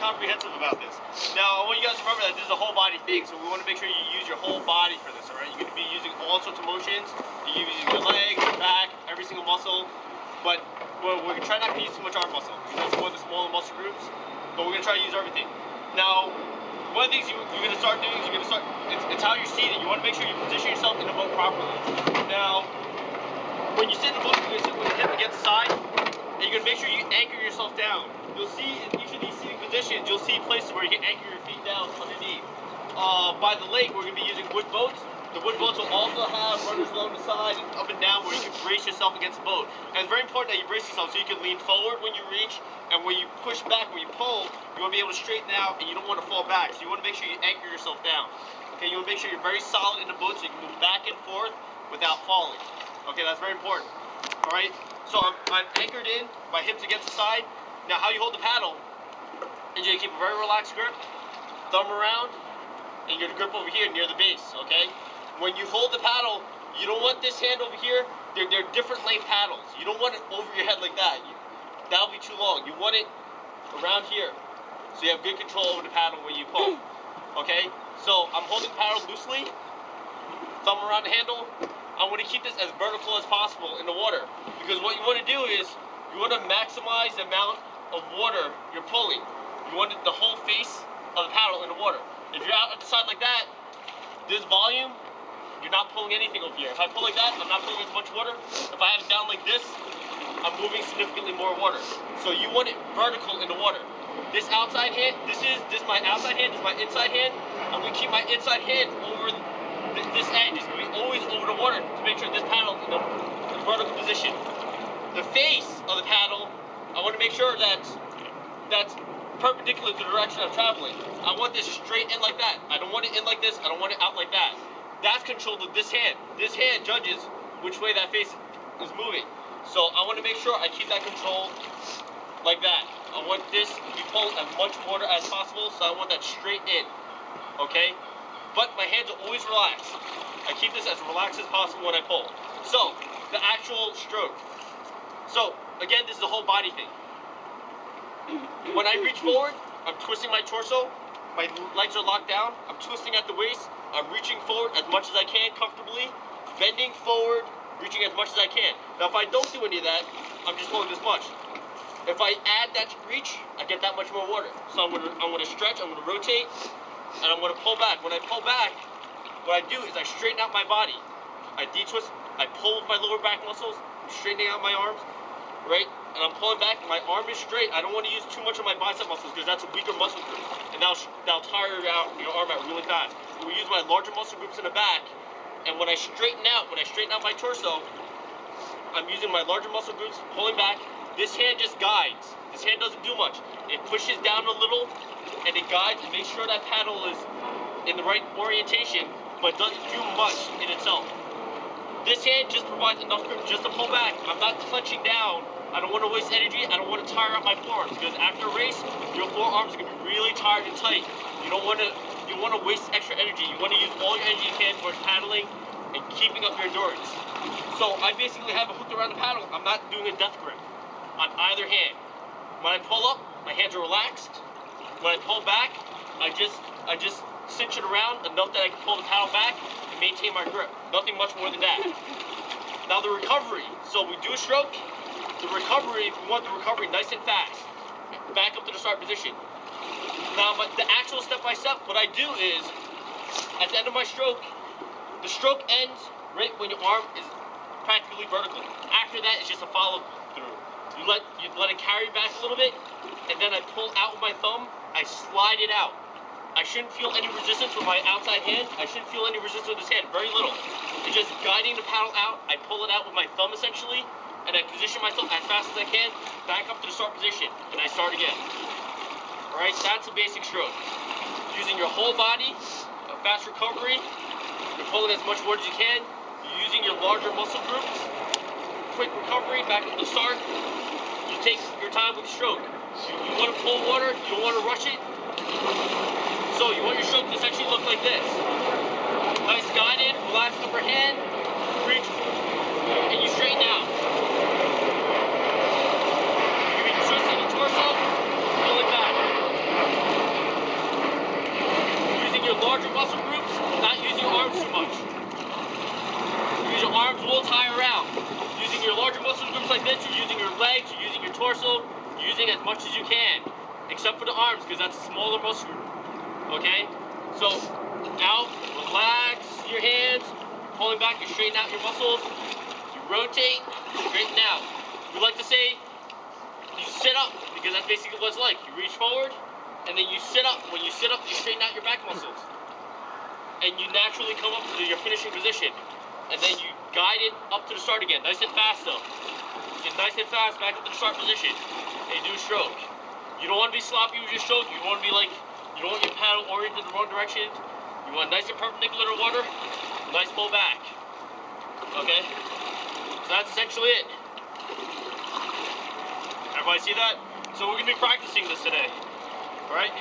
comprehensive about this. Now, I want you guys to remember that this is a whole body thing, so we want to make sure you use your whole body for this, alright? You're going to be using all sorts of motions. You're using your legs, your back, every single muscle. But we're going to try not to use too much arm muscle. That's one of the smaller muscle groups. But we're going to try to use everything. Now, one of the things you're going to start doing is it's how you're seated. You want to make sure you position yourself in the boat properly. Now, when you sit in the boat, you're going to sit with your hip against the side. And you're going to make sure you anchor yourself down. You'll see in each of these seating positions, you'll see places where you can anchor your feet down underneath. By the lake, we're going to be using wood boats. The wood boats will also have runners along the side and up and down where you can brace yourself against the boat. And it's very important that you brace yourself so you can lean forward when you reach, and when you push back, when you pull, you want to be able to straighten out and you don't want to fall back. So you want to make sure you anchor yourself down. Okay, you want to make sure you're very solid in the boat so you can move back and forth without falling. Okay, that's very important. Alright, so I'm anchored in, my hips against the side. Now how you hold the paddle is you keep a very relaxed grip, thumb around, and you're going to grip over here near the base, okay? When you hold the paddle, you don't want this hand over here. They're different length paddles. You don't want it over your head like that. That'll be too long. You want it around here, so you have good control over the paddle when you pull, okay? So I'm holding the paddle loosely, thumb around the handle. I want to keep this as vertical as possible in the water, because what you want to do is you want to maximize the amount of water you're pulling. You want the whole face of the paddle in the water. If you're out at the side like that, this volume, you're not pulling anything over here. If I pull like that, I'm not pulling as much water. If I have it down like this, I'm moving significantly more water. So you want it vertical in the water. This outside hand, this is my outside hand, this is my inside hand. I'm going to keep my inside hand over this edge. It's going to be always over the water to make sure this paddle is in the vertical position. The face of the paddle, I want to make sure that's perpendicular to the direction I'm traveling. I want this straight in like that. I don't want it in like this. I don't want it out like that. That's controlled with this hand. This hand judges which way that face is moving. So I want to make sure I keep that control like that. I want this to be pulled as much water as possible, so I want that straight in. Okay? But my hands are always relaxed. I keep this as relaxed as possible when I pull. So, the actual stroke. So, again, this is a whole body thing. When I reach forward, I'm twisting my torso. My legs are locked down. I'm twisting at the waist. I'm reaching forward as much as I can comfortably. Bending forward, reaching as much as I can. Now, if I don't do any of that, I'm just pulling this much. If I add that reach, I get that much more water. So I'm gonna stretch, I'm gonna rotate, and I'm gonna pull back. When I pull back, what I do is I straighten out my body. I de-twist, I pull with my lower back muscles, I'm straightening out my arms, right? And I'm pulling back, my arm is straight. I don't want to use too much of my bicep muscles because that's a weaker muscle group. And that'll tire out your arm out really fast. We use my larger muscle groups in the back, and when I straighten out my torso, I'm using my larger muscle groups, pulling back. This hand just guides. This hand doesn't do much. It pushes down a little, and it guides and makes sure that paddle is in the right orientation, but doesn't do much in itself. This hand just provides enough grip just to pull back. I'm not clenching down. I don't want to waste energy. I don't want to tire out my forearms, because after a race, your forearms are going to be really tired and tight. You don't want to waste extra energy. You want to use all your energy you can towards paddling and keeping up your endurance. So I basically have it hooked around the paddle. I'm not doing a death grip on either hand. When I pull up, my hands are relaxed. When I pull back, I just cinch it around enough that I can pull the paddle back and maintain my grip. Nothing much more than that. Now the recovery. So we do a stroke. The recovery, we want the recovery nice and fast. Back up to the start position. Now the actual step-by-step, what I do is, at the end of my stroke, the stroke ends right when your arm is practically vertical. After that, it's just a follow-through. You let it carry back a little bit, and then I pull out with my thumb. I slide it out. I shouldn't feel any resistance with my outside hand. I shouldn't feel any resistance with this hand. Very little. It's just guiding the paddle out. I pull it out with my thumb essentially, and I position myself as fast as I can, back up to the start position, and I start again. Alright, that's a basic stroke. Using your whole body, a fast recovery, you're pulling as much water as you can, you're using your larger muscle groups, quick recovery, back up to the start. You take your time with the stroke. You want to pull water, you don't want to rush it. So you want your stroke to essentially look like this. Nice guided, relaxed upper hand, reach, and you straighten out. You're twisting the torso, pull it back. train as much as you can, except for the arms, because that's a smaller muscle group. Okay? So, out, relax your hands, pulling back, you straighten out your muscles, you rotate, straighten out. We like to say, you sit up, because that's basically what it's like. You reach forward, and then you sit up. When you sit up, you straighten out your back muscles. And you naturally come up to your finishing position. And then you guide it up to the start again. Nice and fast, though. Get nice and fast back up to the start position. And do a stroke. You don't want to be sloppy with your stroke. You want to be like, you don't want your paddle oriented in the wrong direction. You want nice and perpendicular to water. Nice pull back. Okay? So that's essentially it. Everybody see that? So we're going to be practicing this today. Alright?